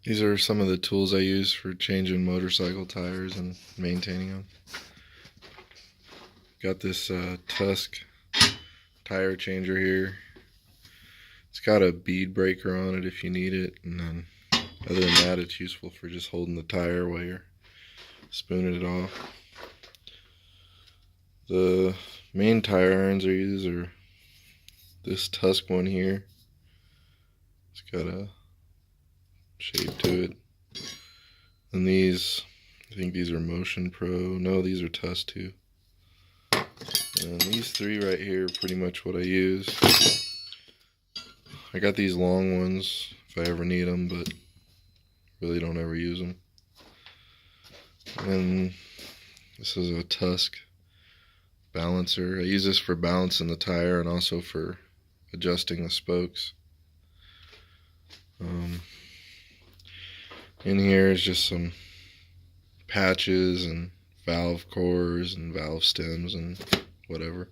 These are some of the tools I use for changing motorcycle tires and maintaining them. Got this Tusk tire changer here. It's got a bead breaker on it if you need it, and then other than that it's useful for just holding the tire while you're spooning it off. The main tire irons I use are this Tusk one here. It's got a shape to it. And these, I think these are Motion Pro. No, these are Tusk too. And these three right here are pretty much what I use. I got these long ones if I ever need them, but really don't ever use them. And this is a Tusk balancer. I use this for balancing the tire and also for adjusting the spokes. In here is just some patches and valve cores and valve stems and whatever.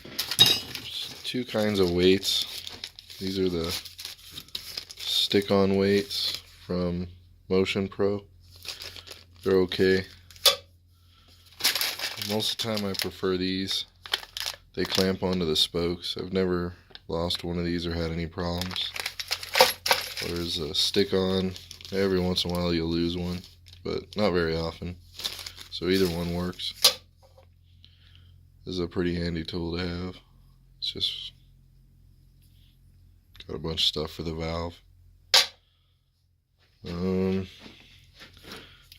There's two kinds of weights. These are the stick-on weights from Motion Pro. They're okay. Most of the time I prefer these. They clamp onto the spokes. I've never lost one of these or had any problems. There's a stick-on. Every once in a while you'll lose one, but not very often. So either one works. This is a pretty handy tool to have. It's just got a bunch of stuff for the valve. I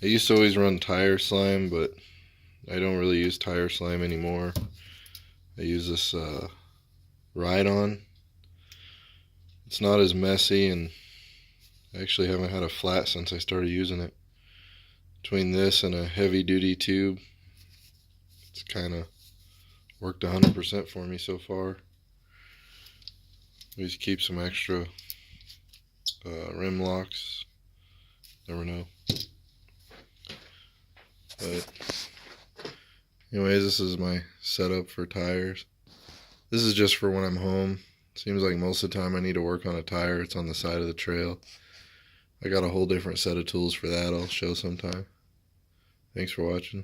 used to always run tire slime, but I don't really use tire slime anymore. I use this ride-on. It's not as messy, and I actually haven't had a flat since I started using it. Between this and a heavy-duty tube, it's kind of worked 100% for me so far. Always keep some extra rim locks. Never know. But anyways, this is my setup for tires. This is just for when I'm home. Seems like most of the time I need to work on a tire, it's on the side of the trail. I got a whole different set of tools for that I'll show sometime. Thanks for watching.